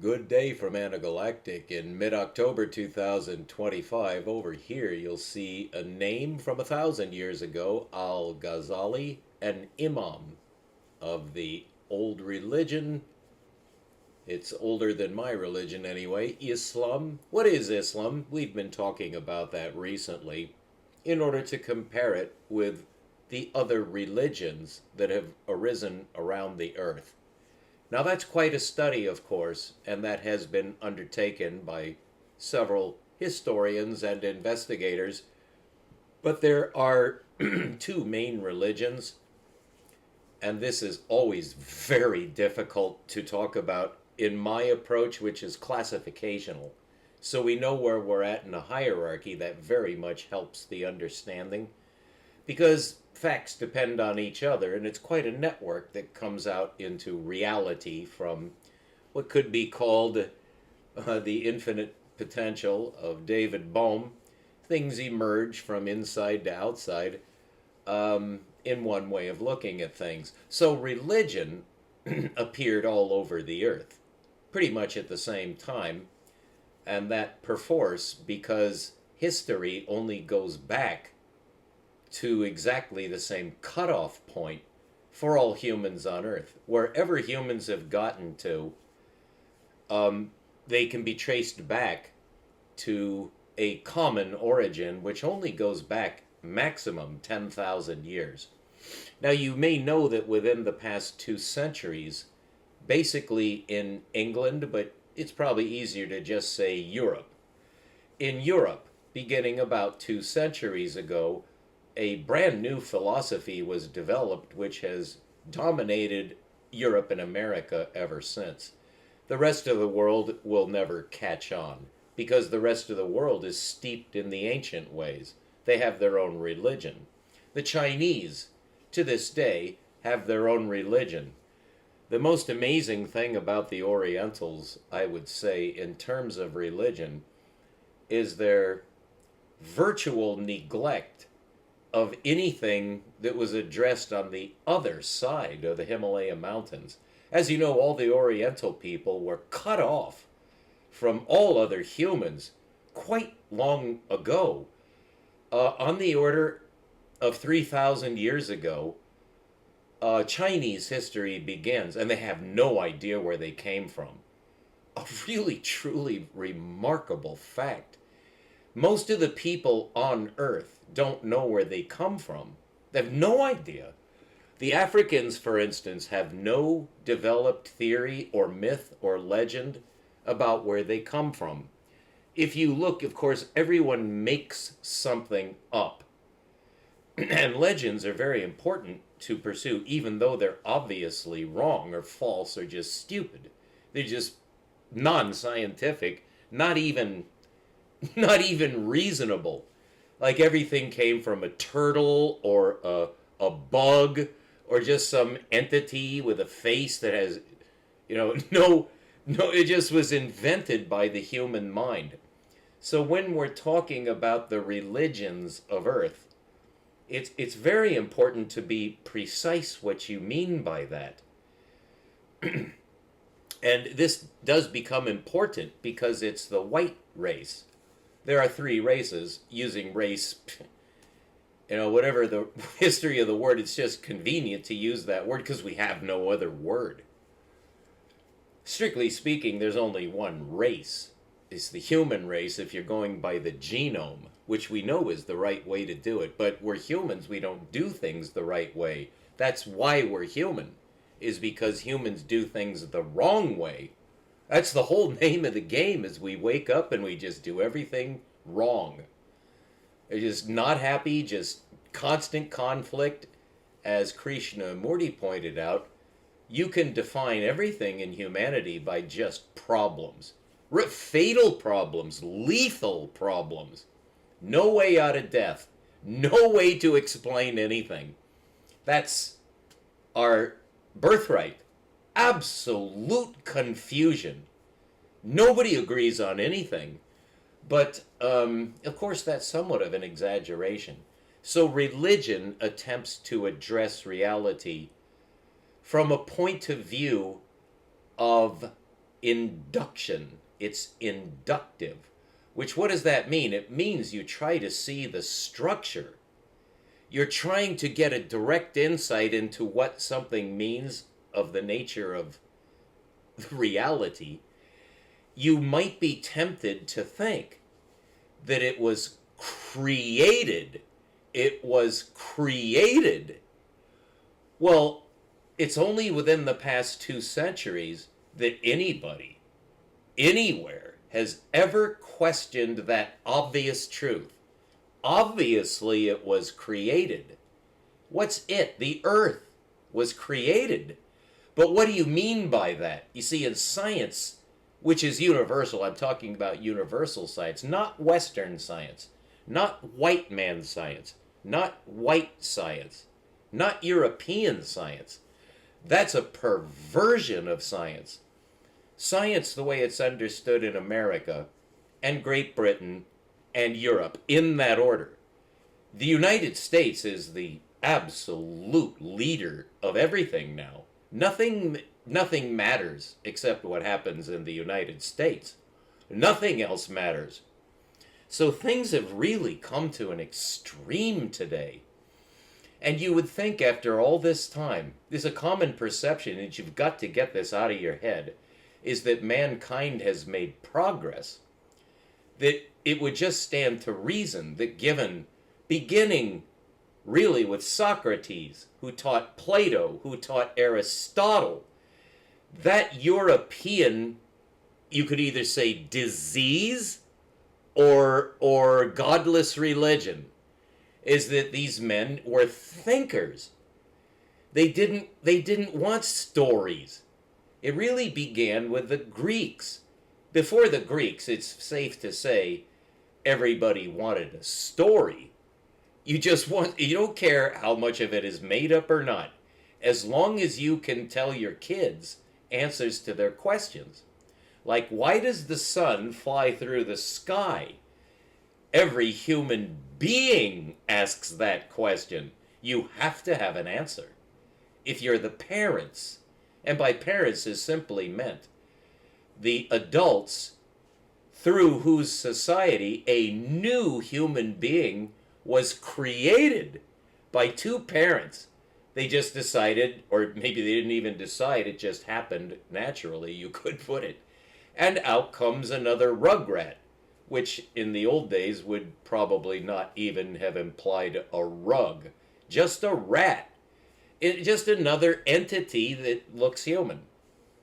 Good day from Anagalactic in mid-October 2025. Over here you'll see a name from 1,000 years ago, al-Ghazali, an imam of the old religion. It's older than my religion anyway, Islam. What is Islam? We've been talking about that recently in order to compare it with the other religions that have arisen around the earth. Now, that's quite a study, of course, and that has been undertaken by several historians and investigators. But there are two main religions, and this is always very difficult to talk about in my approach, which is classificational. So we know where we're at in a hierarchy. That very much helps the understanding, because facts depend on each other, and it's quite a network that comes out into reality from what could be called the infinite potential of David Bohm. Things emerge from inside to outside in one way of looking at things. So religion appeared all over the earth pretty much at the same time, and that perforce because history only goes back to exactly the same cutoff point for all humans on Earth. Wherever humans have gotten to, they can be traced back to a common origin, which only goes back maximum 10,000 years. Now, you may know that within the past 2 centuries, basically in England, but it's probably easier to just say Europe. In Europe, beginning about 2 centuries ago, a brand new philosophy was developed which has dominated Europe and America ever since. The rest of the world will never catch on because the rest of the world is steeped in the ancient ways. They have their own religion. The Chinese, to this day, have their own religion. The most amazing thing about the Orientals, I would say, in terms of religion, is their virtual neglect of anything that was addressed on the other side of the Himalaya mountains. As you know, all the Oriental people were cut off from all other humans quite long ago. On the order of 3,000 years ago, Chinese history begins, and they have no idea where they came from. A really, truly remarkable fact. Most of the people on Earth don't know where they come from. They have no idea. The Africans, for instance, have no developed theory or myth or legend about where they come from. If you look, of course, everyone makes something up. And legends are very important to pursue, even though they're obviously wrong or false or just stupid. They're just non-scientific, not even reasonable. Like everything came from a turtle or a bug or just some entity with a face that has, no, it just was invented by the human mind. So when we're talking about the religions of Earth, it's very important to be precise what you mean by that. And this does become important because it's the white race. There are 3 races, using race, whatever the history of the word, it's just convenient to use that word because we have no other word. Strictly speaking, there's only one race. It's the human race if you're going by the genome, which we know is the right way to do it. But we're humans, we don't do things the right way. That's why we're human, is because humans do things the wrong way. That's the whole name of the game, is we wake up and we just do everything wrong. They're just not happy, just constant conflict. As Krishnamurti pointed out, you can define everything in humanity by just problems. Fatal problems, lethal problems. No way out of death. No way to explain anything. That's our birthright. Absolute confusion. Nobody agrees on anything. But, of course, that's somewhat of an exaggeration. So religion attempts to address reality from a point of view of induction. It's inductive. Which, what does that mean? It means you try to see the structure. You're trying to get a direct insight into what something means of the nature of reality. You might be tempted to think that it was created. It was created. Well, it's only within the past 2 centuries that anybody, anywhere, has ever questioned that obvious truth. Obviously, it was created. What's it? The earth was created. But what do you mean by that? You see, in science, which is universal, I'm talking about universal science, not Western science, not white man science, not white science, not European science. That's a perversion of science. Science, the way it's understood in America and Great Britain and Europe, in that order. The United States is the absolute leader of everything now. Nothing matters except what happens in the United States. Nothing else matters. So things have really come to an extreme today. And you would think after all this time, there's a common perception, and you've got to get this out of your head, is that mankind has made progress. That it would just stand to reason that beginning really with Socrates, who taught Plato, who taught Aristotle, that European, you could either say disease or godless religion, is that these men were thinkers. They didn't want stories. It really began with the Greeks. Before the Greeks, it's safe to say everybody wanted a story. You don't care how much of it is made up or not, as long as you can tell your kids answers to their questions. Like, why does the sun fly through the sky? Every human being asks that question. You have to have an answer. If you're the parents, and by parents is simply meant the adults through whose society a new human being was created by 2 parents. They just decided, or maybe they didn't even decide, it just happened naturally, you could put it. And out comes another rugrat, which in the old days would probably not even have implied a rug. Just a rat. Just another entity that looks human.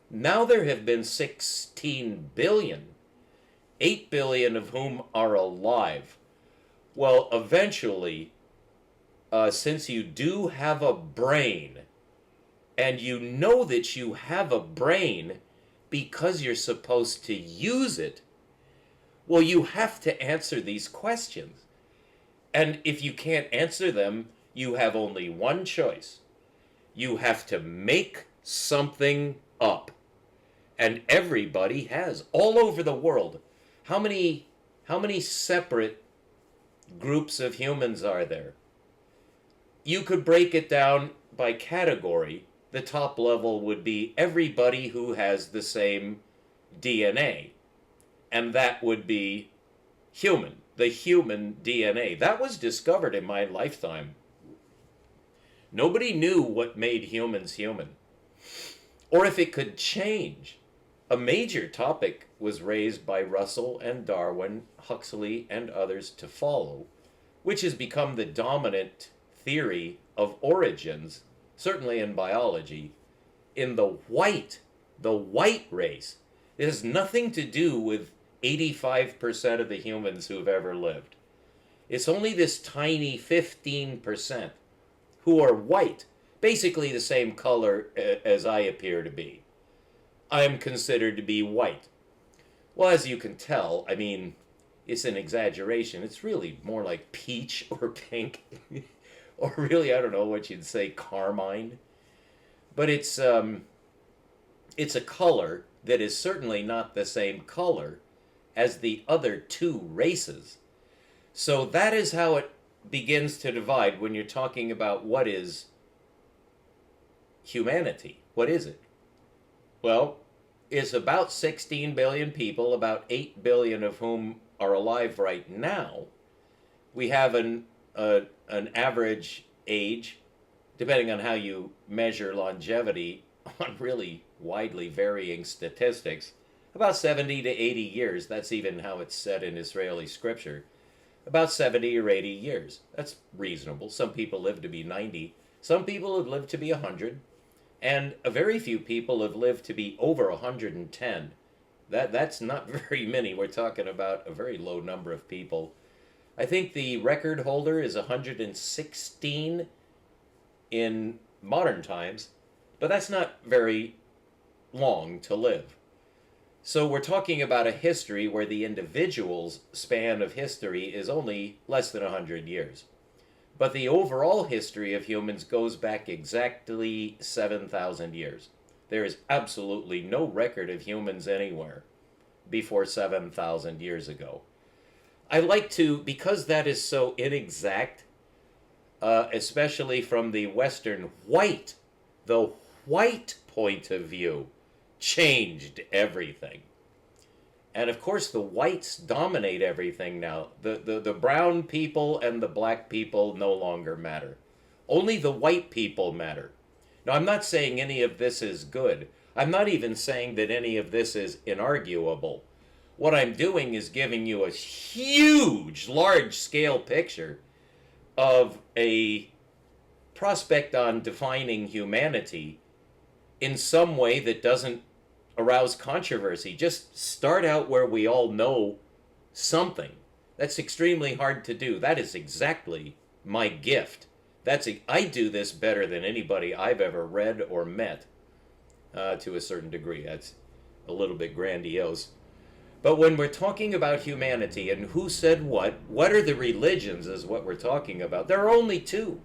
Now there have been 16 billion, 8 billion of whom are alive. Well, eventually, since you do have a brain, and you know that you have a brain because you're supposed to use it, well, you have to answer these questions. And if you can't answer them, you have only one choice. You have to make something up. And everybody has, all over the world. How many separate groups of humans are there? You could break it down by category. The top level would be everybody who has the same DNA. And that would be human, the human DNA. That was discovered in my lifetime. Nobody knew what made humans human, or if it could change. A major topic was raised by Russell and Darwin, Huxley, and others to follow, which has become the dominant theory of origins, certainly in biology, in the white race. It has nothing to do with 85% of the humans who've ever lived. It's only this tiny 15% who are white, basically the same color as I appear to be. I am considered to be white. Well, as you can tell, I mean, it's an exaggeration. It's really more like peach or pink, or really, I don't know what you'd say, carmine. But it's a color that is certainly not the same color as the other 2 races. So that is how it begins to divide when you're talking about what is humanity. What is it? Well, is about 16 billion people, about 8 billion of whom are alive right now. We have an average age, depending on how you measure longevity, on really widely varying statistics, about 70 to 80 years. That's even how it's said in Israeli scripture. About 70 or 80 years. That's reasonable. Some people live to be 90. Some people have lived to be 100. And a very few people have lived to be over 110. That's not very many. We're talking about a very low number of people. I think the record holder is 116 in modern times, but that's not very long to live. So we're talking about a history where the individual's span of history is only less than 100 years. But the overall history of humans goes back exactly 7,000 years. There is absolutely no record of humans anywhere before 7,000 years ago. I like to, because that is so inexact, especially from the Western the white point of view, changed everything. And of course, the whites dominate everything now. The brown people and the black people no longer matter. Only the white people matter. Now, I'm not saying any of this is good. I'm not even saying that any of this is inarguable. What I'm doing is giving you a huge, large-scale picture of a prospect on defining humanity in some way that doesn't arouse controversy. Just start out where we all know something. That's extremely hard to do. That is exactly my gift. I do this better than anybody I've ever read or met, to a certain degree. That's a little bit grandiose. But when we're talking about humanity and who said what are the religions is what we're talking about. There are only two.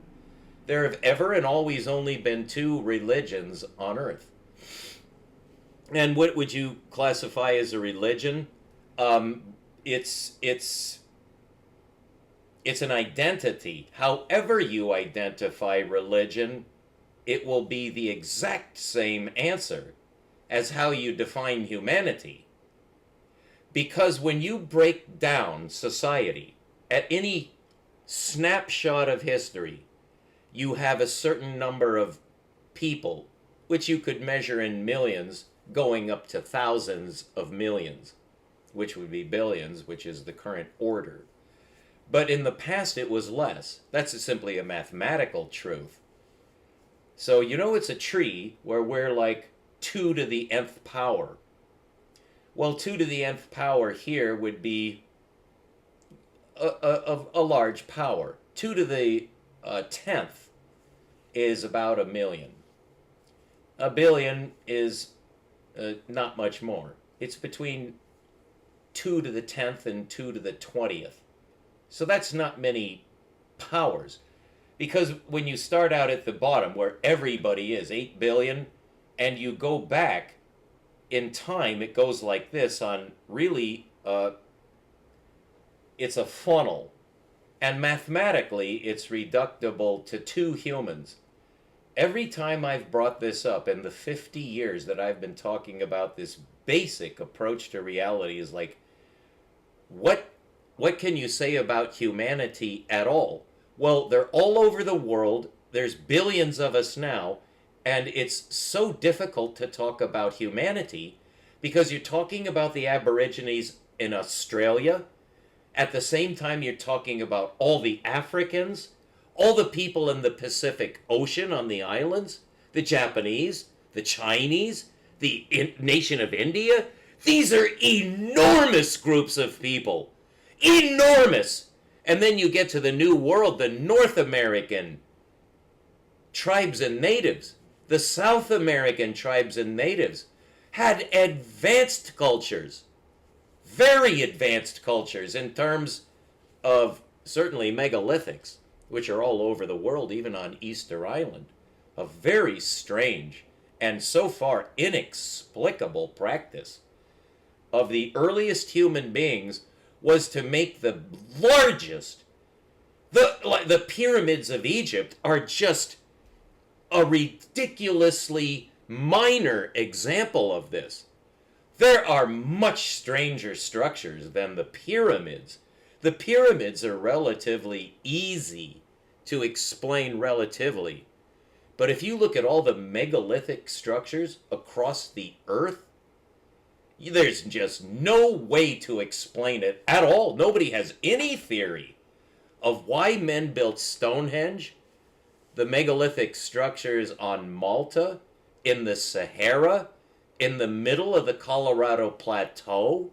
There have ever and always only been two religions on earth. And what would you classify as a religion? It's an identity. However you identify religion, it will be the exact same answer as how you define humanity. Because when you break down society at any snapshot of history, you have a certain number of people, which you could measure in millions, going up to thousands of millions, which would be billions, which is the current order. But in the past, it was less. That's simply a mathematical truth. So, it's a tree where we're like 2 to the nth power. Well, 2 to the nth power here would be a large power. 2 to the 10th is about 1 million. 1 billion is not much more. It's between 2 to the 10th and 2 to the 20th. So that's not many powers. Because when you start out at the bottom, where everybody is, 8 billion, and you go back in time, it goes like this on really, it's a funnel. And mathematically, it's reducible to 2 humans. Every time I've brought this up in the 50 years that I've been talking about this basic approach to reality is like, what can you say about humanity at all? Well, they're all over the world. There's billions of us now. And it's so difficult to talk about humanity because you're talking about the Aborigines in Australia. At the same time, you're talking about all the Africans, all the people in the Pacific Ocean on the islands, the Japanese, the Chinese, the nation of India. These are enormous groups of people. Enormous! And then you get to the New World, the North American tribes and natives, the South American tribes and natives had advanced cultures, very advanced cultures in terms of certainly megalithics, which are all over the world, even on Easter Island. A very strange and so far inexplicable practice of the earliest human beings was to make the largest, the pyramids of Egypt are just a ridiculously minor example of this. There are much stranger structures than the pyramids. The pyramids are relatively easy to explain relatively. But if you look at all the megalithic structures across the earth, there's just no way to explain it at all. Nobody has any theory of why men built Stonehenge, the megalithic structures on Malta, in the Sahara, in the middle of the Colorado Plateau,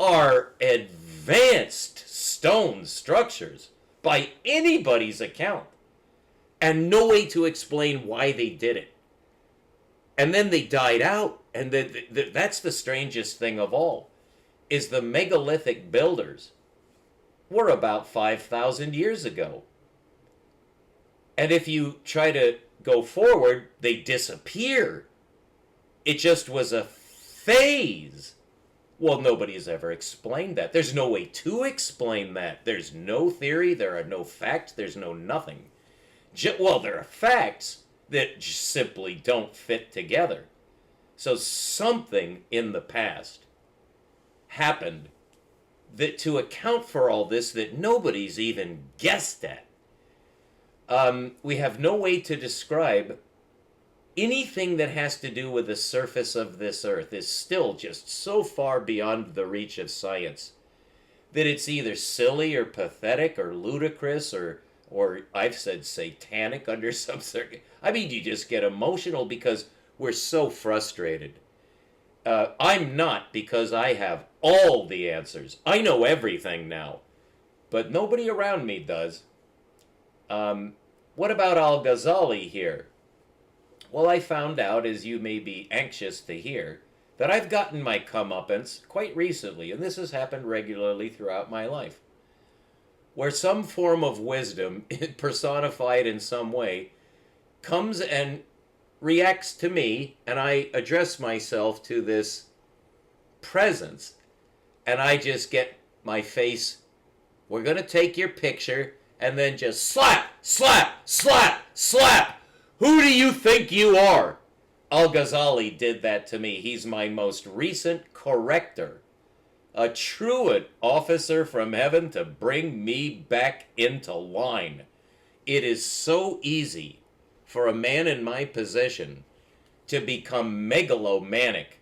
are advanced stone structures by anybody's account, and no way to explain why they did it. And then they died out, and that's the strangest thing of all, is the megalithic builders were about 5,000 years ago. And if you try to go forward, they disappear. It just was a phase. Well, nobody's ever explained that. There's no way to explain that. There's no theory, there are no facts, there's no nothing. Well, there are facts that simply don't fit together. So something in the past happened that to account for all this that nobody's even guessed at. We have no way to describe anything that has to do with the surface of this earth is still just so far beyond the reach of science that it's either silly or pathetic or ludicrous or I've said satanic under some circuit. I mean, you just get emotional because we're so frustrated. I'm not, because I have all the answers. I know everything now, but nobody around me does. What about al-Ghazali here? Well, I found out, as you may be anxious to hear, that I've gotten my comeuppance quite recently, and this has happened regularly throughout my life, where some form of wisdom, personified in some way, comes and reacts to me, and I address myself to this presence, and I just get my face, we're going to take your picture, and then just slap, slap, slap, slap. Who do you think you are? Al-Ghazali did that to me. He's my most recent corrector. A truant officer from heaven to bring me back into line. It is so easy for a man in my position to become megalomaniac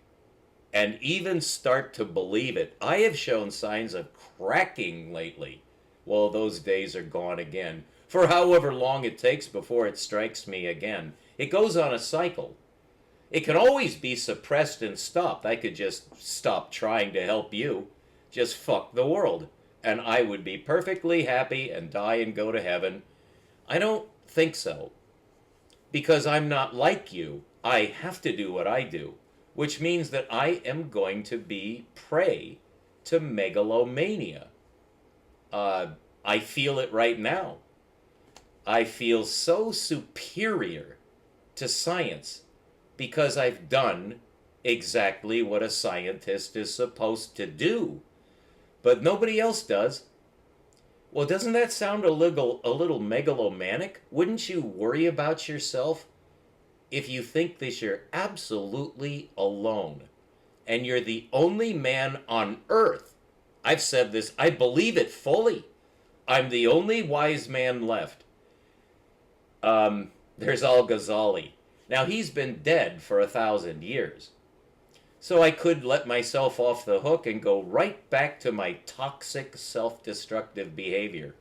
and even start to believe it. I have shown signs of cracking lately. Well, those days are gone again. For however long it takes before it strikes me again. It goes on a cycle. It can always be suppressed and stopped. I could just stop trying to help you. Just fuck the world. And I would be perfectly happy and die and go to heaven. I don't think so. Because I'm not like you. I have to do what I do. Which means that I am going to be prey to megalomania. I feel it right now. I feel so superior to science because I've done exactly what a scientist is supposed to do. But nobody else does. Well, doesn't that sound a little megalomaniac? Wouldn't you worry about yourself if you think that you're absolutely alone and you're the only man on earth? I've said this, I believe it fully. I'm the only wise man left. There's al-Ghazali. Now, he's been dead for 1,000 years. So I could let myself off the hook and go right back to my toxic, self-destructive behavior.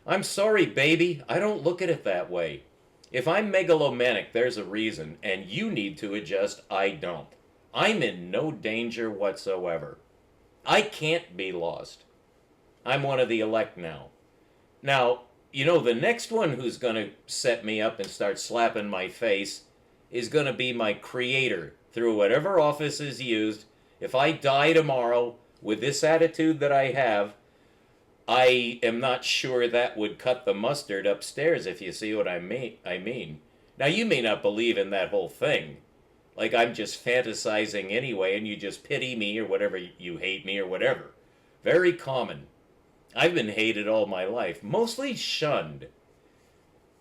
I'm sorry, baby. I don't look at it that way. If I'm megalomaniac, there's a reason, and you need to adjust. I don't. I'm in no danger whatsoever. I can't be lost. I'm one of the elect now. Now, you know, the next one who's going to set me up and start slapping my face is going to be my creator through whatever office is used. If I die tomorrow with this attitude that I have, I am not sure that would cut the mustard upstairs, if you see what I mean. Now, you may not believe in that whole thing. Like I'm just fantasizing anyway, and you just pity me or whatever, you hate me or whatever. Very common. I've been hated all my life, mostly shunned.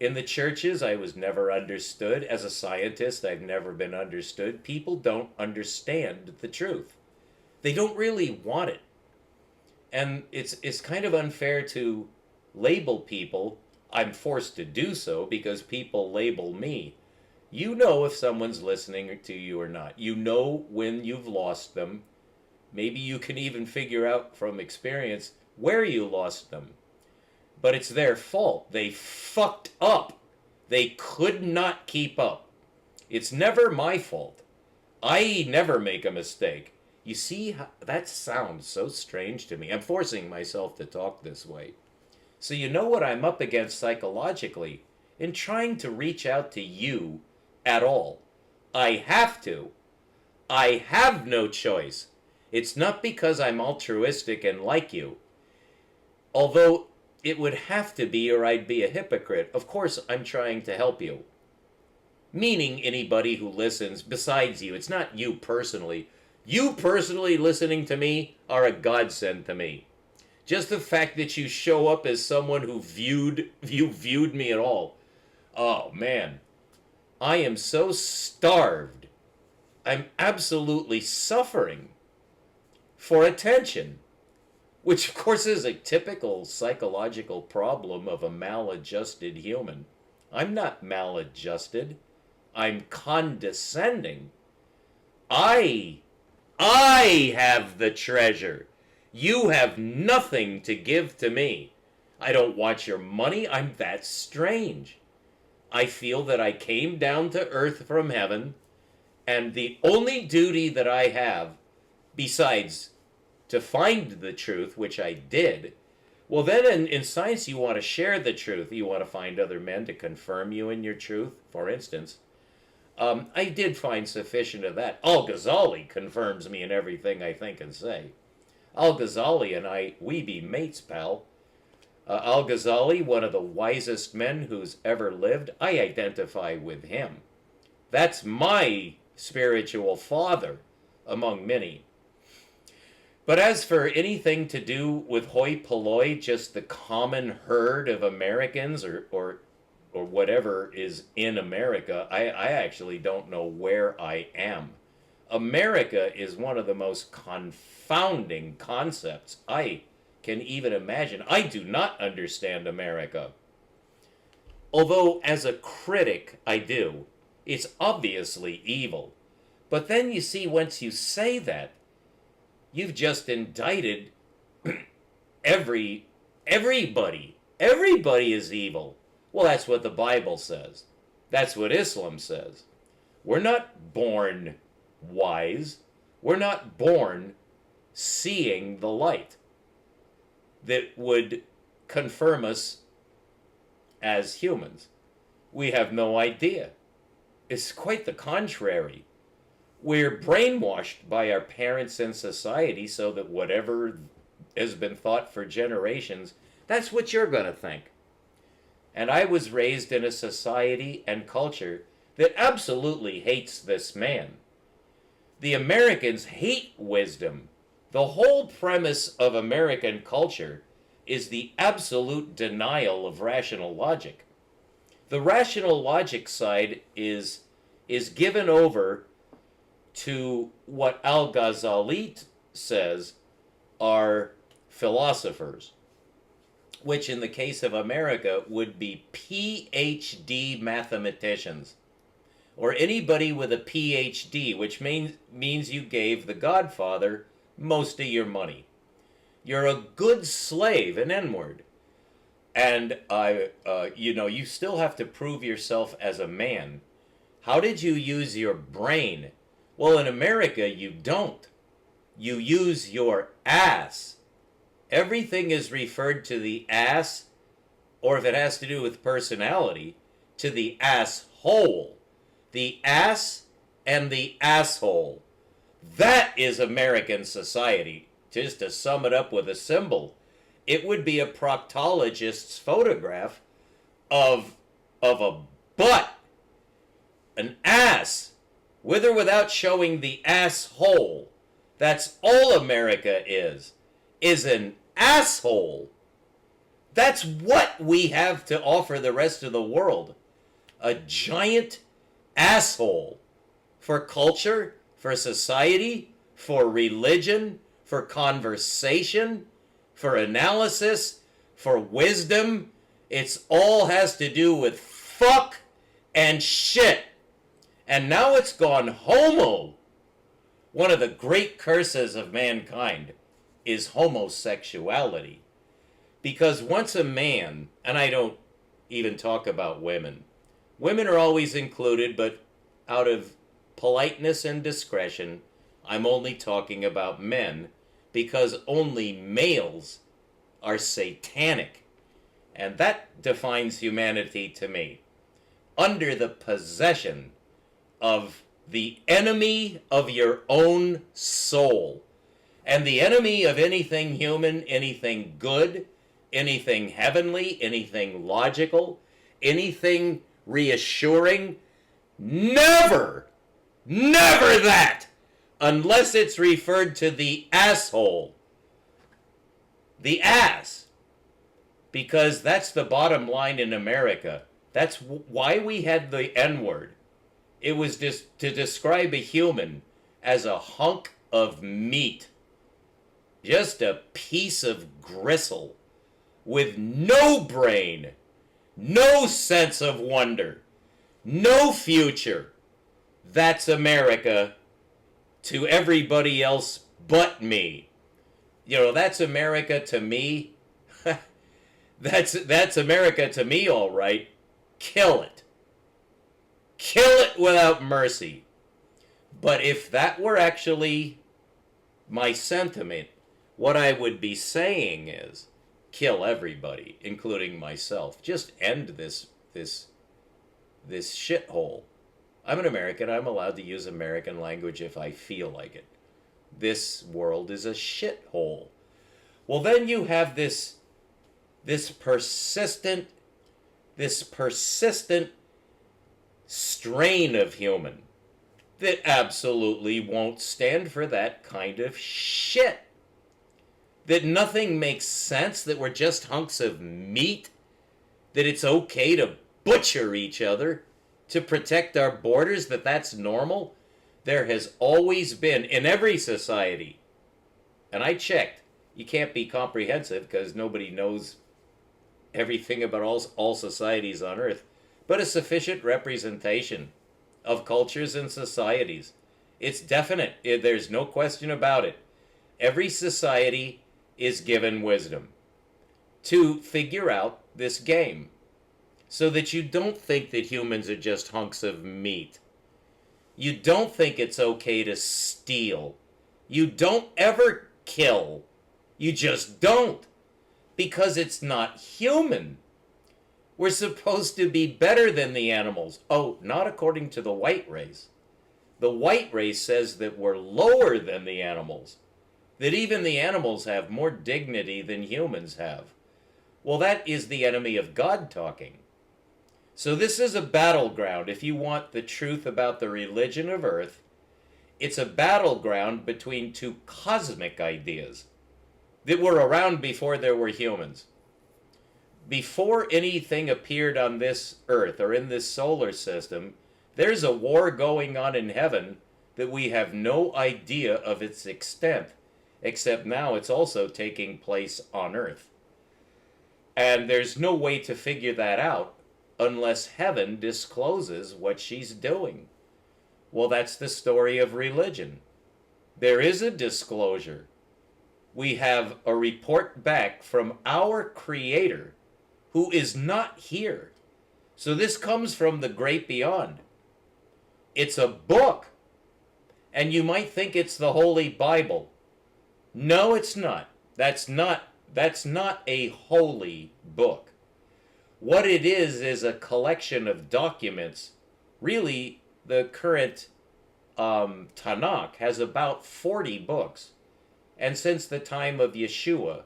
In the churches, I was never understood. As a scientist, I've never been understood. People don't understand the truth. They don't really want it. And it's kind of unfair to label people. I'm forced to do so because people label me. You know if someone's listening to you or not. You know when you've lost them. Maybe you can even figure out from experience where you lost them. But it's their fault. They fucked up. They could not keep up. It's never my fault. I never make a mistake. You see, that sounds so strange to me. I'm forcing myself to talk this way. So you know what I'm up against psychologically in trying to reach out to you at all. I have to. I have no choice. It's not because I'm altruistic and like you. Although it would have to be or I'd be a hypocrite. Of course, I'm trying to help you. Meaning anybody who listens besides you. It's not you personally. You personally listening to me are a godsend to me. Just the fact that you show up as someone who viewed me at all. Oh, man. I am so starved. I'm absolutely suffering for attention. Which, of course, is a typical psychological problem of a maladjusted human. I'm not maladjusted. I'm condescending. I have the treasure. You have nothing to give to me. I don't want your money. I'm that strange. I feel that I came down to earth from heaven, and the only duty that I have, besides to find the truth, which I did, well then in science you want to share the truth. You want to find other men to confirm you in your truth, for instance. I did find sufficient of that. Al-Ghazali confirms me in everything I think and say. Al-Ghazali and I, we be mates, pal. Al-Ghazali, one of the wisest men who's ever lived, I identify with him. That's my spiritual father, among many. But as for anything to do with hoi polloi, just the common herd of Americans or whatever is in America, I actually don't know where I am. America is one of the most confounding concepts I can even imagine. I do not understand America. Although, as a critic, I do. It's obviously evil. But then you see, once you say that, you've just indicted everybody. Everybody is evil. Well, that's what the Bible says. That's what Islam says. We're not born wise. We're not born seeing the light that would confirm us as humans. We have no idea. It's quite the contrary. We're brainwashed by our parents and society so that whatever has been thought for generations, that's what you're going to think. And I was raised in a society and culture that absolutely hates this man. The Americans hate wisdom. The whole premise of American culture is the absolute denial of rational logic. The rational logic side is given over to what al-Ghazali says are philosophers, which in the case of America would be PhD mathematicians, or anybody with a PhD, which means you gave the Godfather most of your money. You're a good slave, an N-word. And, you still have to prove yourself as a man. How did you use your brain? Well, in America, you don't. You use your ass. Everything is referred to the ass, or if it has to do with personality, to the asshole. The ass and the asshole. That is American society. Just to sum it up with a symbol, it would be a proctologist's photograph of a butt, an ass, with or without showing the asshole. That's all America is an asshole. That's what we have to offer the rest of the world. A giant asshole for culture, for society, for religion, for conversation, for analysis, for wisdom. It's all has to do with fuck and shit. And now it's gone homo. One of the great curses of mankind is homosexuality. Because once a man, and I don't even talk about women, women are always included, but out of politeness and discretion, I'm only talking about men, because only males are satanic. And that defines humanity to me. Under the possession of the enemy of your own soul. And the enemy of anything human, anything good, anything heavenly, anything logical, anything reassuring. Never that, unless it's referred to the asshole. The ass. Because that's the bottom line in America. That's why we had the N-word. It was just to describe a human as a hunk of meat. Just a piece of gristle with no brain, no sense of wonder, no future. That's America to everybody else but me. You know, that's America to me. That's America to me, all right. Kill it. Kill it without mercy. But if that were actually my sentiment, what I would be saying is, kill everybody, including myself. Just end this shithole. I'm an American. I'm allowed to use American language if I feel like it. This world is a shithole. Well, then you have this persistent strain of human that absolutely won't stand for that kind of shit. That nothing makes sense, that we're just hunks of meat, that it's okay to butcher each other to protect our borders, that's normal. There has always been, in every society, and I checked, you can't be comprehensive because nobody knows everything about all societies on earth, but a sufficient representation of cultures and societies. It's definite. There's no question about it. Every society is given wisdom to figure out this game so that you don't think that humans are just hunks of meat. You don't think it's okay to steal. You don't ever kill. You just don't. Because it's not human. We're supposed to be better than the animals. Oh, not according to the white race. The white race says that we're lower than the animals. That even the animals have more dignity than humans have. Well, that is the enemy of God talking. So this is a battleground. If you want the truth about the religion of earth, it's a battleground between two cosmic ideas that were around before there were humans. Before anything appeared on this earth or in this solar system, there's a war going on in heaven that we have no idea of its extent, except now it's also taking place on earth. And there's no way to figure that out unless heaven discloses what she's doing. Well, that's the story of religion. There is a disclosure. We have a report back from our Creator, who is not here. So this comes from the great beyond. It's a book. And you might think it's the Holy Bible. No, it's not. That's not a holy book. What it is a collection of documents. Really, the current Tanakh has about 40 books. And since the time of Yeshua,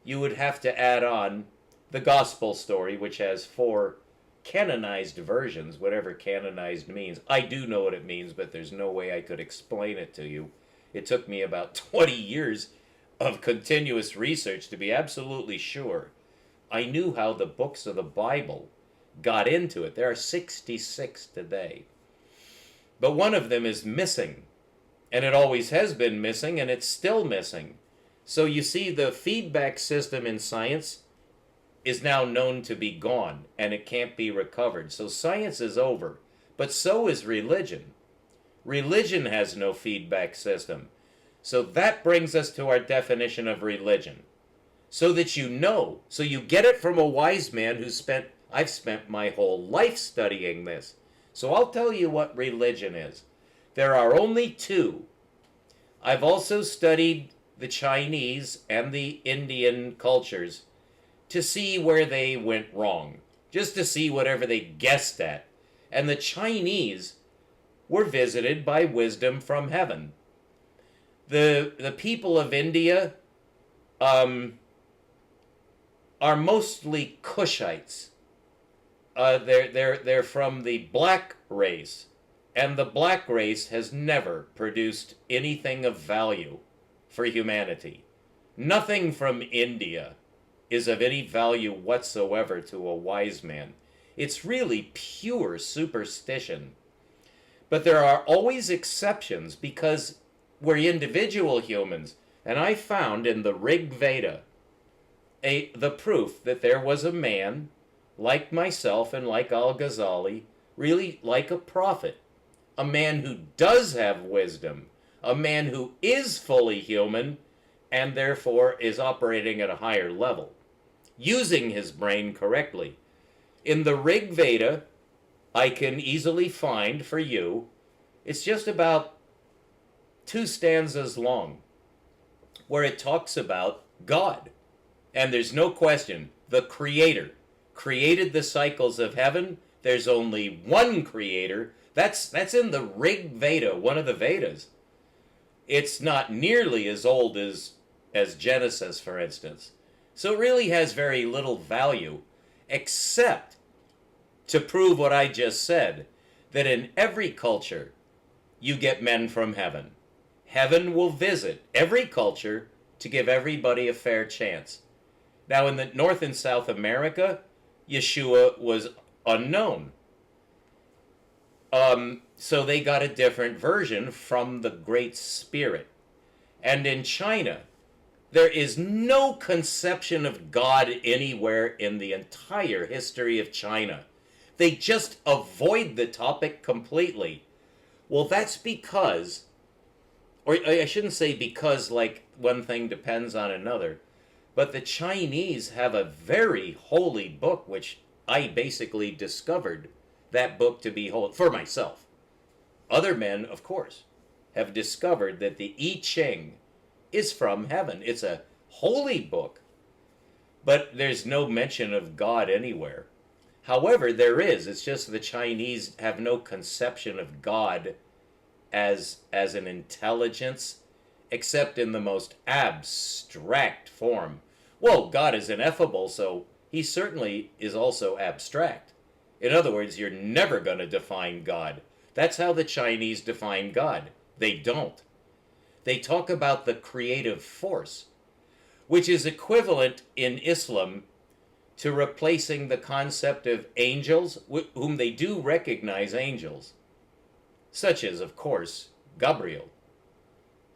you would have to add on the gospel story, which has 4 canonized versions, whatever canonized means. I do know what it means, but there's no way I could explain it to you. It took me about 20 years of continuous research to be absolutely sure I knew how the books of the Bible got into it. There are 66 today. But one of them is missing. And it always has been missing, and it's still missing. So you see, the feedback system in science is now known to be gone, and it can't be recovered. So science is over. But so is religion. Religion has no feedback system. So that brings us to our definition of religion. So that you know, so you get it from a wise man I've spent my whole life studying this. So I'll tell you what religion is. There are only two. I've also studied the Chinese and the Indian cultures to see where they went wrong, just to see whatever they guessed at. And the Chinese were visited by wisdom from heaven. The people of India are mostly Cushites. They're from the black race, and the black race has never produced anything of value for humanity. Nothing from India is of any value whatsoever to a wise man. It's really pure superstition. But there are always exceptions because we're individual humans. And I found in the Rig Veda the proof that there was a man like myself and like al-Ghazali, really like a prophet, a man who does have wisdom, a man who is fully human and therefore is operating at a higher level, using his brain correctly. In the Rig Veda, I can easily find for you, it's just about 2 stanzas long, where it talks about God. And there's no question, the Creator created the cycles of heaven. There's only one Creator. That's in the Rig Veda, one of the Vedas. It's not nearly as old as Genesis, for instance. So it really has very little value, except to prove what I just said, that in every culture, you get men from heaven. Heaven will visit every culture to give everybody a fair chance. Now, in the North and South America, Yeshua was unknown. So they got a different version from the Great Spirit. And in China, there is no conception of God anywhere in the entire history of China. They just avoid the topic completely. Well, that's because, or I shouldn't say because like one thing depends on another, but the Chinese have a very holy book, which I basically discovered that book to be holy for myself. Other men, of course, have discovered that the I Ching is from heaven. It's a holy book, but there's no mention of God anywhere. However, there is. It's just the Chinese have no conception of God as an intelligence, except in the most abstract form. Well, God is ineffable, so he certainly is also abstract. In other words, you're never going to define God. That's how the Chinese define God. They don't. They talk about the creative force, which is equivalent in Islam to replacing the concept of angels, whom they do recognize angels, such as, of course, Gabriel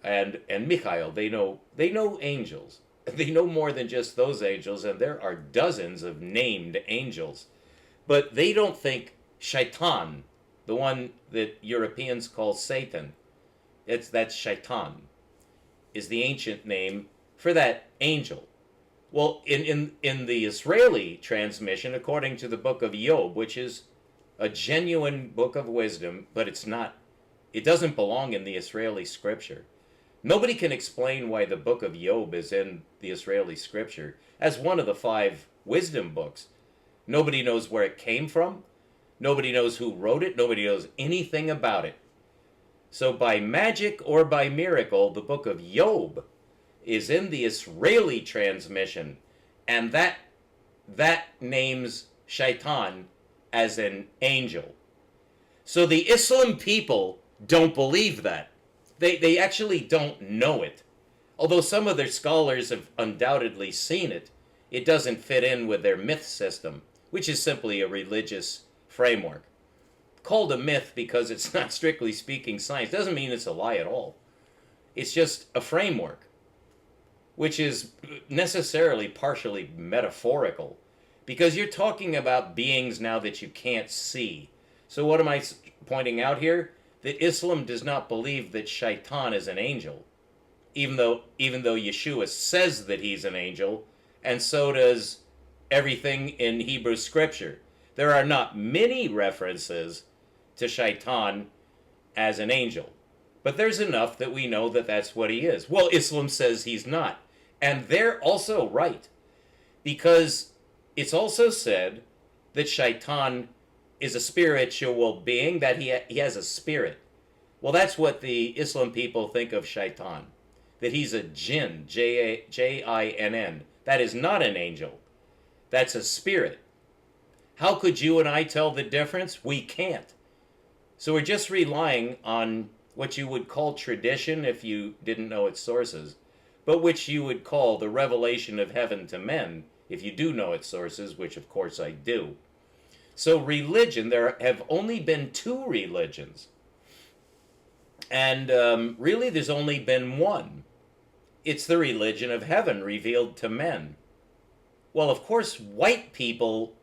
and Michael. They know angels. They know more than just those angels, and there are dozens of named angels. But they don't think shaitan, the one that Europeans call Satan, that's shaitan, is the ancient name for that angel. Well, in the Israeli transmission, according to the book of Job, which is a genuine book of wisdom, but it doesn't belong in the Israeli scripture. Nobody can explain why the book of Job is in the Israeli scripture as one of the 5 wisdom books. Nobody knows where it came from. Nobody knows who wrote it. Nobody knows anything about it. So by magic or by miracle, the book of Job is in the Israeli transmission, and that names shaitan as an angel. So the Islam people don't believe that. They actually don't know it. Although some of their scholars have undoubtedly seen it It doesn't fit in with their myth system, which is simply a religious framework. Called a myth because it's not strictly speaking science doesn't mean it's a lie at all. It's just a framework, which is necessarily partially metaphorical, because you're talking about beings now that you can't see. So what am I pointing out here? That Islam does not believe that Shaitan is an angel, even though Yeshua says that he's an angel, and so does everything in Hebrew scripture. There are not many references to Shaitan as an angel, but there's enough that we know that that's what he is. Well, Islam says he's not, and they're also right, because it's also said that Shaitan is a spiritual being, that he has a spirit. Well, that's what the Islam people think of Shaitan, that he's a jinn, Jinn. That is not an angel. That's a spirit. How could you and I tell the difference? We can't. So we're just relying on what you would call tradition if you didn't know its sources, but which you would call the revelation of heaven to men if you do know its sources, which of course I do. So religion, there have only been two religions. And really there's only been one. It's the religion of heaven revealed to men. Well, of course, white people,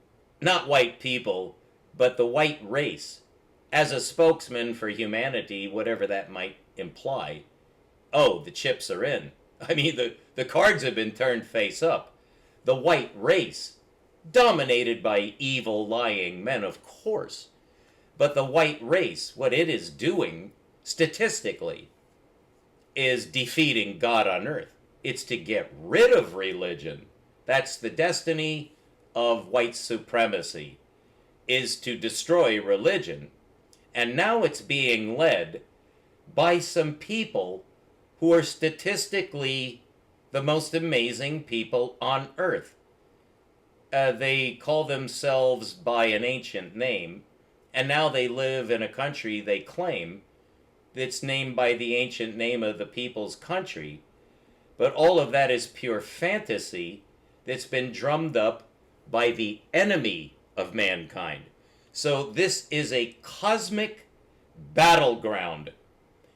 not white people, but the white race, as a spokesman for humanity, whatever that might imply, oh, the chips are in. I mean, the cards have been turned face up. The white race, dominated by evil, lying men, of course. But the white race, what it is doing, statistically, is defeating God on earth. It's to get rid of religion. That's the destiny of white supremacy, is to destroy religion. And now it's being led by some people who are statistically the most amazing people on earth. They call themselves by an ancient name, and now they live in a country they claim that's named by the ancient name of the people's country. But all of that is pure fantasy that's been drummed up by the enemy of mankind. So this is a cosmic battleground.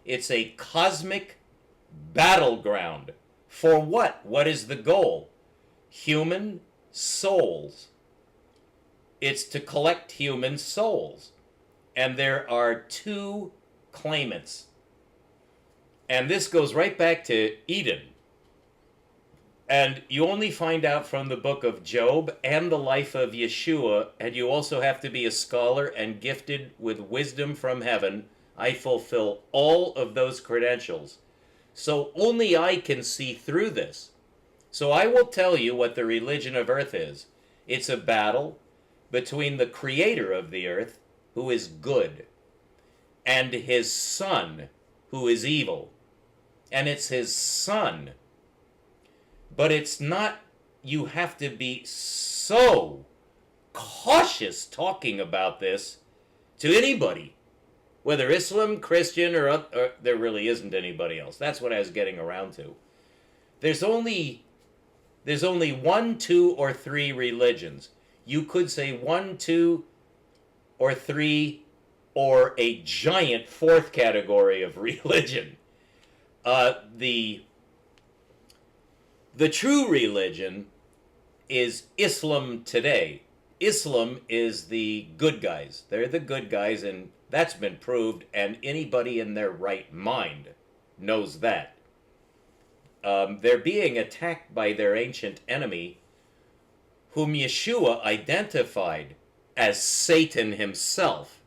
It's a cosmic battleground. For what? What is the goal? Human souls. It's to collect human souls. And there are two claimants. And this goes right back to Eden. And you only find out from the book of Job and the life of Yeshua, and you also have to be a scholar and gifted with wisdom from heaven. I fulfill all of those credentials. So only I can see through this. So I will tell you what the religion of earth is. It's a battle between the creator of the earth, who is good, and his son, who is evil. And it's his son. But it's not, you have to be so cautious talking about this to anybody, whether Islam, Christian, or there really isn't anybody else. That's what I was getting around to. There's only 1, 2, or 3 religions. You could say 1, 2, or 3, or a giant fourth category of religion. The true religion is Islam today. Islam is the good guys. They're the good guys, and that's been proved, and anybody in their right mind knows that. They're being attacked by their ancient enemy, whom Yeshua identified as Satan himself.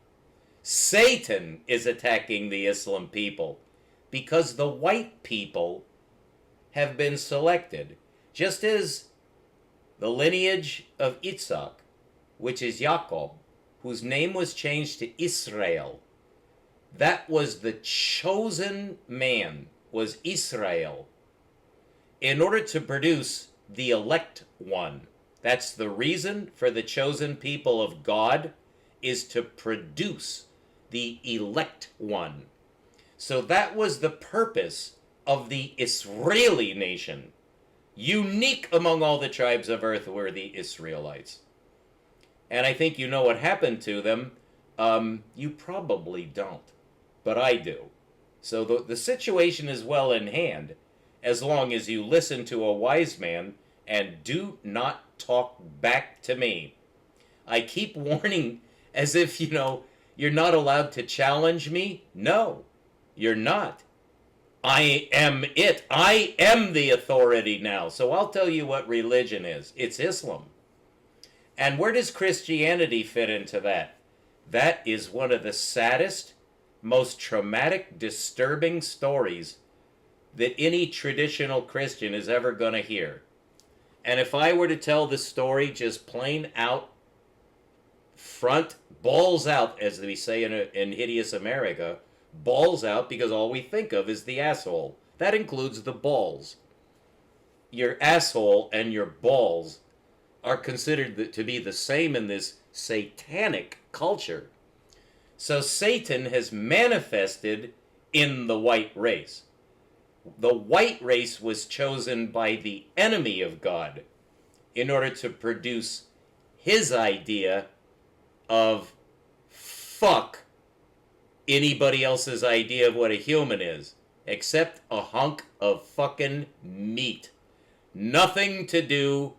Satan is attacking the Islam people because the white people have been selected, just as the lineage of Yitzhak, which is Jacob, whose name was changed to Israel. That was the chosen man, was Israel, in order to produce the elect one. That's the reason for the chosen people of God, is to produce the elect one. So that was the purpose of the Israeli nation. Unique among all the tribes of earth were the Israelites. And I think you know what happened to them. You probably don't, but I do. So the situation is well in hand as long as you listen to a wise man and do not talk back to me. I keep warning as if, you're not allowed to challenge me. No, you're not. I am it. I am the authority now. So I'll tell you what religion is. It's Islam. And where does Christianity fit into that? That is one of the saddest, most traumatic, disturbing stories that any traditional Christian is ever going to hear. And if I were to tell the story just plain out, front, balls out, as we say in hideous America, balls out, because all we think of is the asshole. That includes the balls. Your asshole and your balls are considered to be the same in this satanic culture. So Satan has manifested in the white race. The white race was chosen by the enemy of God in order to produce his idea of fuck anybody else's idea of what a human is, except a hunk of fucking meat. Nothing to do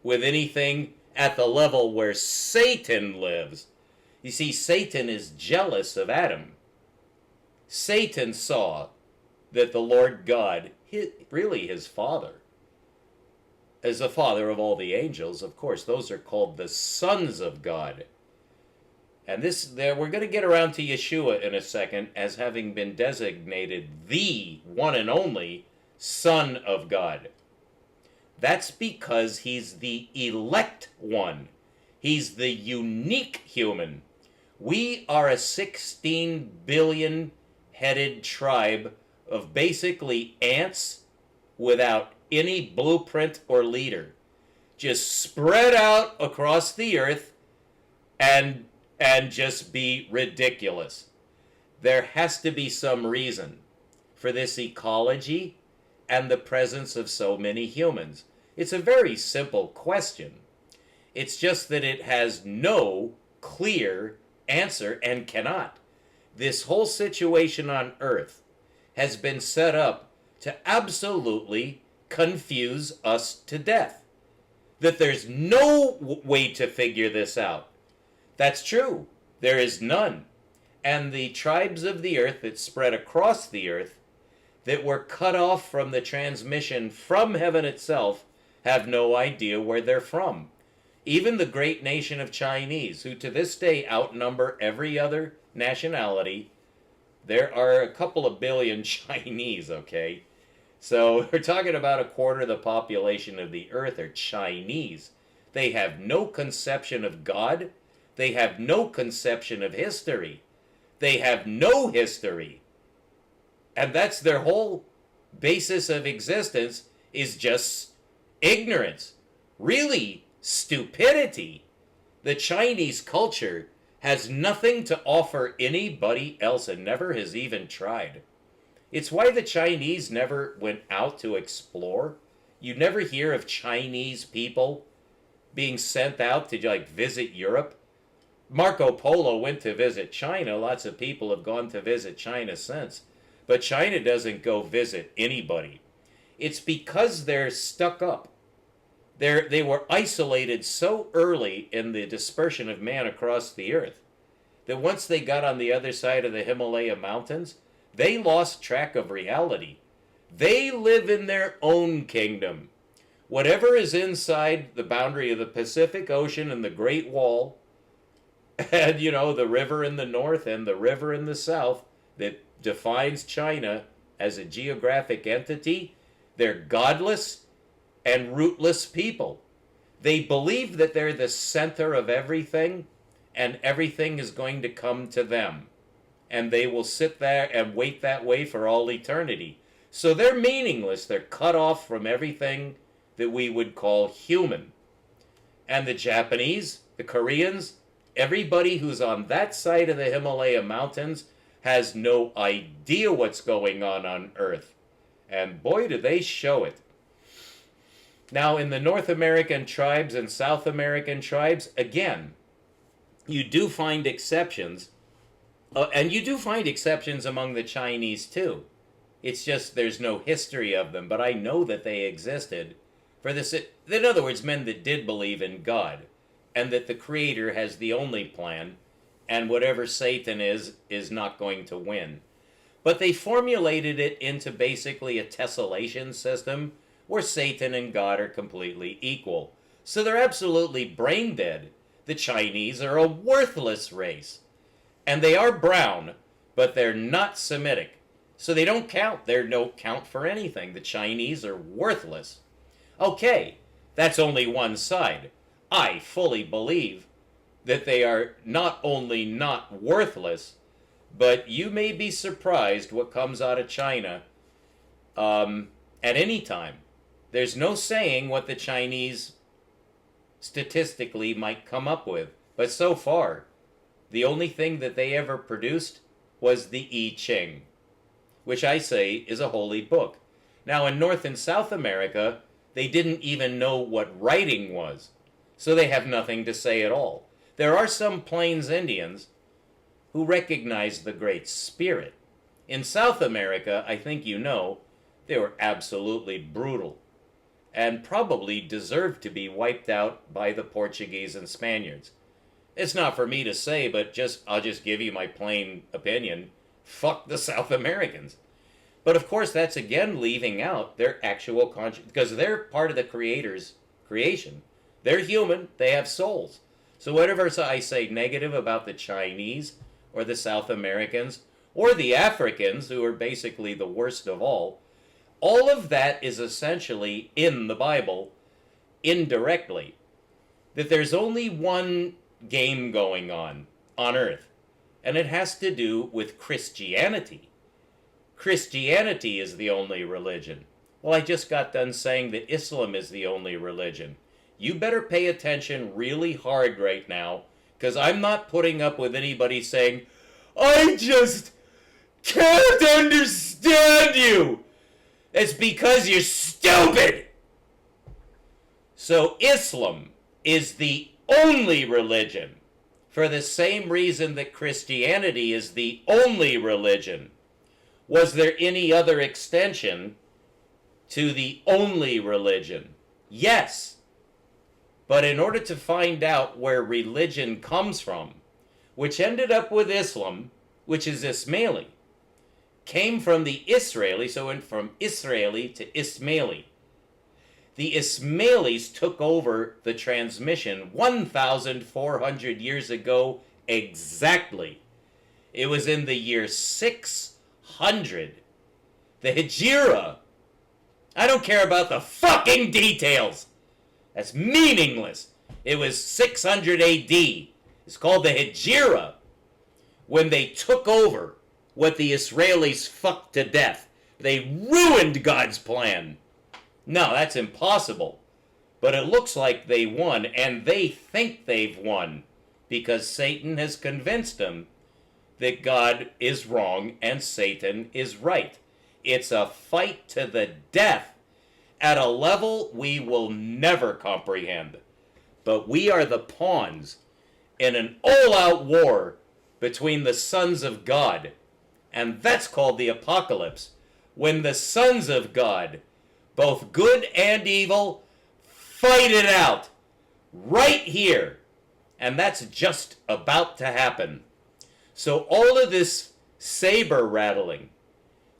with anything at the level where Satan lives. You see, Satan is jealous of Adam. Satan saw that the Lord God, really his father, as the father of all the angels, of course, those are called the sons of God. And we're going to get around to Yeshua in a second as having been designated the one and only Son of God. That's because he's the elect one. He's the unique human. We are a 16 billion headed tribe of basically ants without any blueprint or leader. Just spread out across the earth and just be ridiculous. There has to be some reason for this ecology and the presence of so many humans. It's a very simple question. It's just that it has no clear answer and cannot. This whole situation on Earth has been set up to absolutely confuse us to death. That there's no way to figure this out. That's true. There is none. And the tribes of the earth that spread across the earth that were cut off from the transmission from heaven itself have no idea where they're from. Even the great nation of Chinese, who to this day outnumber every other nationality, there are a couple of billion Chinese, okay? So we're talking about a quarter of the population of the earth are Chinese. They have no conception of God. They have no conception of history. They have no history. And that's their whole basis of existence, is just ignorance. Really, stupidity. The Chinese culture has nothing to offer anybody else and never has even tried. It's why the Chinese never went out to explore. You never hear of Chinese people being sent out to visit Europe. Marco Polo went to visit China. Lots of people have gone to visit China since. But China doesn't go visit anybody. It's because they're stuck up. They were isolated so early in the dispersion of man across the earth that once they got on the other side of the Himalaya mountains, they lost track of reality. They live in their own kingdom. Whatever is inside the boundary of the Pacific Ocean and the Great Wall, and the river in the north and the river in the south that defines China as a geographic entity, they're godless and rootless people. They believe that they're the center of everything and everything is going to come to them. And they will sit there and wait that way for all eternity. So they're meaningless. They're cut off from everything that we would call human. And the Japanese, the Koreans, everybody who's on that side of the Himalaya mountains has no idea what's going on Earth. And boy, do they show it. Now, in the North American tribes and South American tribes, again, you do find exceptions, and you do find exceptions among the Chinese too. It's just there's no history of them, but I know that they existed. For this, in other words, men that did believe in God, and that the Creator has the only plan, and whatever Satan is not going to win. But they formulated it into basically a tessellation system where Satan and God are completely equal. So they're absolutely brain dead. The Chinese are a worthless race. And they are brown, but they're not Semitic. So they don't count. They don't count for anything. The Chinese are worthless. Okay, that's only one side. I fully believe that they are not only not worthless, but you may be surprised what comes out of China at any time. There's no saying what the Chinese statistically might come up with. But so far, the only thing that they ever produced was the I Ching, which I say is a holy book. Now, in North and South America, they didn't even know what writing was, so they have nothing to say at all. There are some Plains Indians who recognize the Great Spirit. In South America, I think you know, they were absolutely brutal and probably deserved to be wiped out by the Portuguese and Spaniards. It's not for me to say, but I'll just give you my plain opinion. Fuck the South Americans. But of course, that's again leaving out their actual conscience, because they're part of the Creator's creation. They're human, they have souls. So whatever I say negative about the Chinese or the South Americans or the Africans, who are basically the worst of all of that is essentially in the Bible, indirectly. That there's only one game going on earth, and it has to do with Christianity. Christianity is the only religion. Well, I just got done saying that Islam is the only religion. You better pay attention really hard right now, because I'm not putting up with anybody saying, I just can't understand you. It's because you're stupid. So Islam is the only religion, for the same reason that Christianity is the only religion. Was there any other extension to the only religion? Yes. But in order to find out where religion comes from, which ended up with Islam, which is Ismaili, came from the Israeli, so went from Israeli to Ismaili. The Ismailis took over the transmission 1,400 years ago exactly. It was in the year 600. The Hijra. I don't care about the fucking details. That's meaningless. It was 600 AD. It's called the Hijra. When they took over what the Israelis fucked to death. They ruined God's plan. No, that's impossible. But it looks like they won, and they think they've won, because Satan has convinced them that God is wrong and Satan is right. It's a fight to the death at a level we will never comprehend. But we are the pawns in an all-out war between the sons of God. And that's called the apocalypse. When the sons of God, both good and evil, fight it out. Right here. And that's just about to happen. So all of this saber rattling,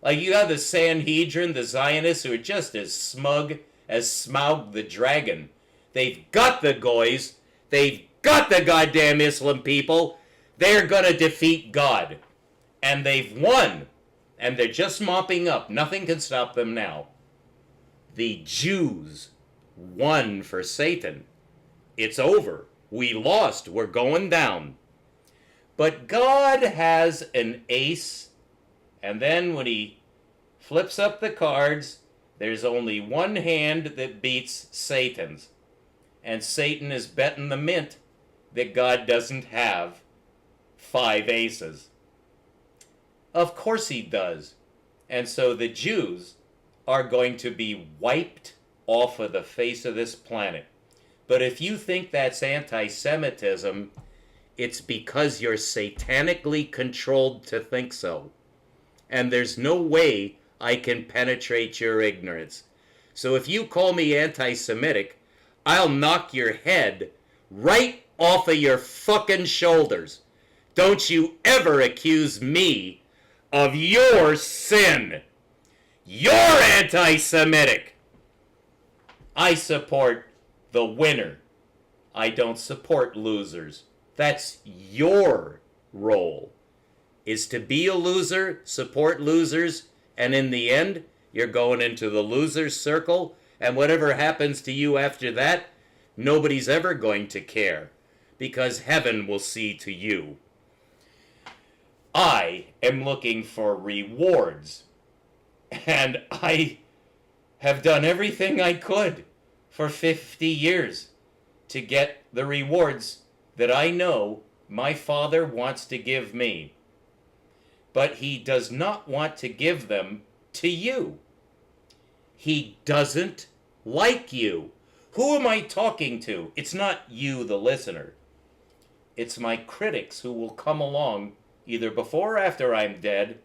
like you have the Sanhedrin, the Zionists, who are just as smug as Smaug the dragon. They've got the goys. They've got the goddamn Islam people. They're going to defeat God. And they've won. And they're just mopping up. Nothing can stop them now. The Jews won for Satan. It's over. We lost. We're going down. But God has an ace. And then when he flips up the cards, there's only one hand that beats Satan's. And Satan is betting the mint that God doesn't have 5 aces. Of course he does. And so the Jews are going to be wiped off of the face of this planet. But if you think that's anti-Semitism, it's because you're satanically controlled to think so. And there's no way I can penetrate your ignorance. So if you call me anti-Semitic, I'll knock your head right off of your fucking shoulders. Don't you ever accuse me of your sin. You're anti-Semitic. I support the winner. I don't support losers. That's your role, is to be a loser, support losers, and in the end, you're going into the loser's circle, and whatever happens to you after that, nobody's ever going to care, because heaven will see to you. I am looking for rewards, and I have done everything I could for 50 years to get the rewards that I know my Father wants to give me. But he does not want to give them to you. He doesn't like you. Who am I talking to? It's not you, the listener. It's my critics who will come along either before or after I'm dead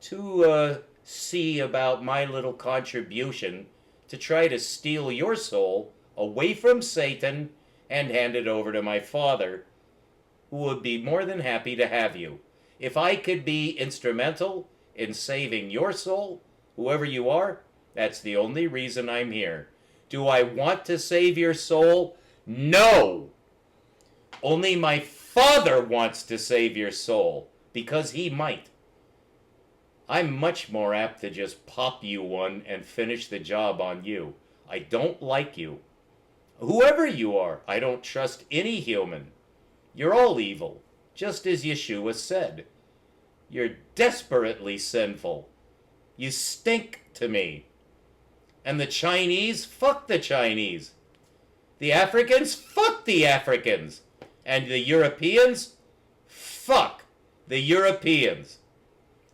to see about my little contribution to try to steal your soul away from Satan and hand it over to my Father, who would be more than happy to have you. If I could be instrumental in saving your soul, whoever you are, that's the only reason I'm here. Do I want to save your soul? No! Only my Father wants to save your soul, because he might. I'm much more apt to just pop you one and finish the job on you. I don't like you. Whoever you are, I don't trust any human. You're all evil, just as Yeshua said. You're desperately sinful. You stink to me. And the Chinese, fuck the Chinese. The Africans, fuck the Africans. And the Europeans, fuck the Europeans.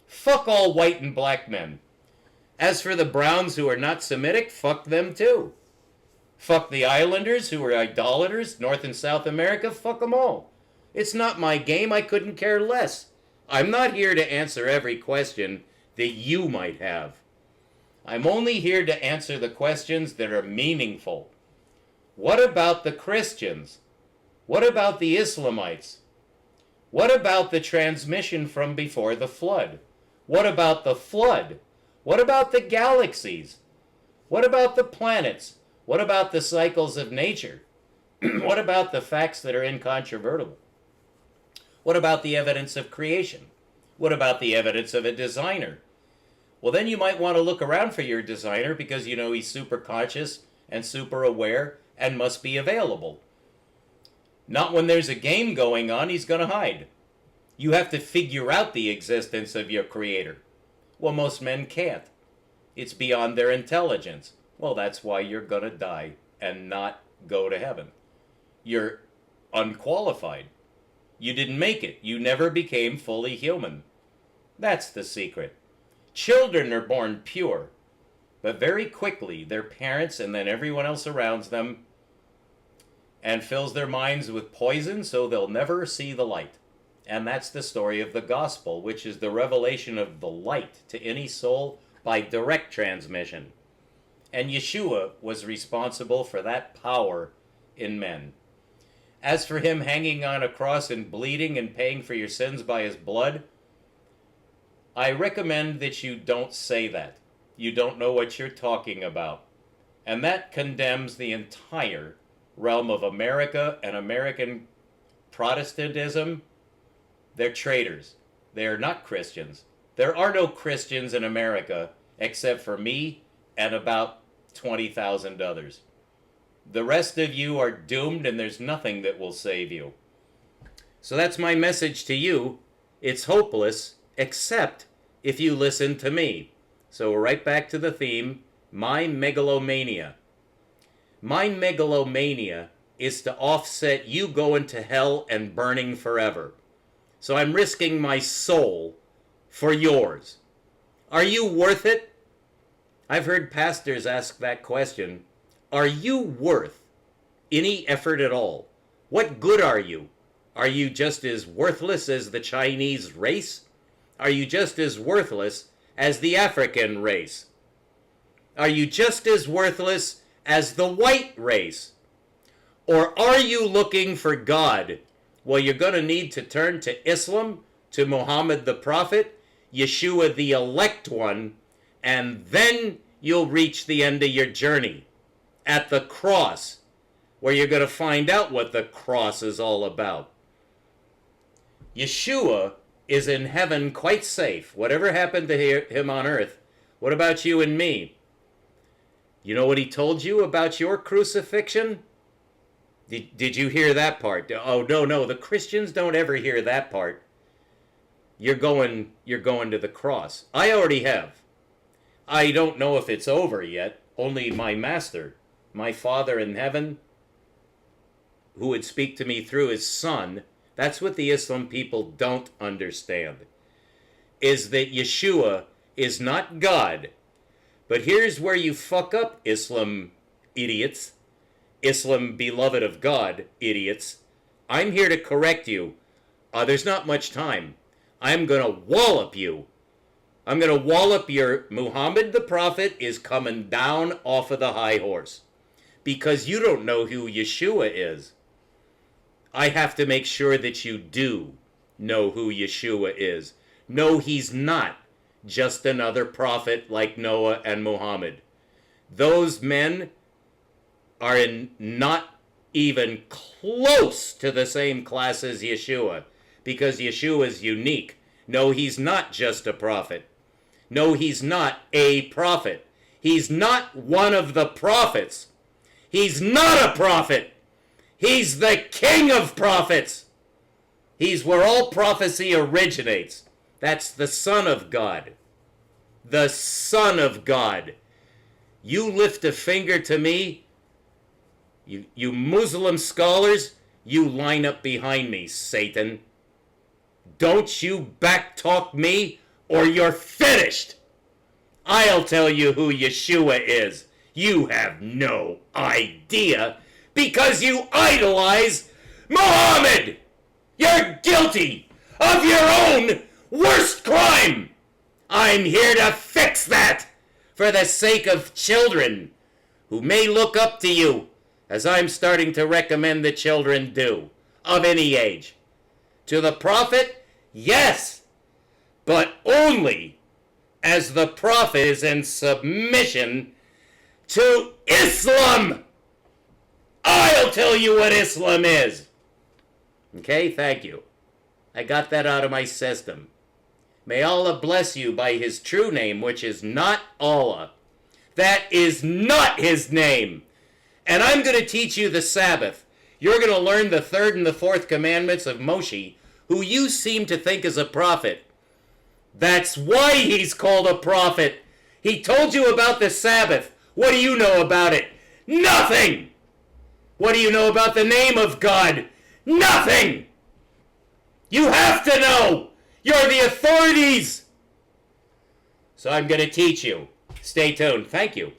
Fuck all white and black men. As for the browns who are not Semitic, fuck them too. Fuck the islanders who are idolaters, North and South America, fuck them all. It's not my game, I couldn't care less. I'm not here to answer every question that you might have. I'm only here to answer the questions that are meaningful. What about the Christians? What about the Islamites? What about the transmission from before the flood? What about the flood? What about the galaxies? What about the planets? What about the cycles of nature? What about the facts that are incontrovertible? What about the evidence of creation? What about the evidence of a designer? Well, then you might want to look around for your designer because you know he's super conscious and super aware and must be available. Not when there's a game going on, he's going to hide. You have to figure out the existence of your creator. Well, most men can't. It's beyond their intelligence. Well, that's why you're going to die and not go to heaven. You're unqualified. You didn't make it. You never became fully human. That's the secret. Children are born pure, but very quickly their parents and then everyone else around them and fills their minds with poison so they'll never see the light. And that's the story of the gospel, which is the revelation of the light to any soul by direct transmission. And Yeshua was responsible for that power in men. As for him hanging on a cross and bleeding and paying for your sins by his blood, I recommend that you don't say that. You don't know what you're talking about. And that condemns the entire realm of America and American Protestantism. They're traitors. They are not Christians. There are no Christians in America except for me and about 20,000 others. The rest of you are doomed and there's nothing that will save you. So that's my message to you. It's hopeless except if you listen to me. So we're right back to the theme, my megalomania. My megalomania is to offset you going to hell and burning forever. So I'm risking my soul for yours. Are you worth it? I've heard pastors ask that question. Are you worth any effort at all? What good are you? Are you just as worthless as the Chinese race? Are you just as worthless as the African race? Are you just as worthless as the white race? Or are you looking for God? Well, you're going to need to turn to Islam, to Muhammad the Prophet, Yeshua the elect one, and then you'll reach the end of your journey at the cross, where you're going to find out what the cross is all about. Yeshua is in heaven quite safe. Whatever happened to him on earth, what about you and me? You know what he told you about your crucifixion? Did you hear that part? Oh, no, the Christians don't ever hear that part. You're going to the cross. I already have. I don't know if it's over yet. Only my master, my Father in heaven, who would speak to me through his Son, that's what the Islam people don't understand, is that Yeshua is not God. But here's where you fuck up, Islam idiots. Islam beloved of God idiots. I'm here to correct you. There's not much time. I'm going to wallop you. I'm going to wallop your Muhammad the Prophet is coming down off of the high horse. Because you don't know who Yeshua is. I have to make sure that you do know who Yeshua is. No, he's not just another prophet like Noah and Muhammad. Those men are not even close to the same class as Yeshua, because Yeshua is unique. No, he's not just a prophet. No, he's not a prophet. He's not one of the prophets. He's not a prophet. He's the king of prophets. He's where all prophecy originates. That's the Son of God. The Son of God. You lift a finger to me, you Muslim scholars, you line up behind me, Satan. Don't you backtalk me, or you're finished. I'll tell you who Yeshua is. You have no idea, because you idolize Muhammad. You're guilty of your own worst crime. I'm here to fix that for the sake of children who may look up to you, as I'm starting to recommend the children do, of any age. To the prophet, yes, but only as the prophet is in submission to Islam. I'll tell you what Islam is. Okay, thank you. I got that out of my system. May Allah bless you by his true name, which is not Allah. That is not his name. And I'm going to teach you the Sabbath. You're going to learn the third and the fourth commandments of Moshe, who you seem to think is a prophet. That's why he's called a prophet. He told you about the Sabbath. What do you know about it? Nothing! What do you know about the name of God? Nothing! You have to know! You're the authorities! So I'm going to teach you. Stay tuned. Thank you.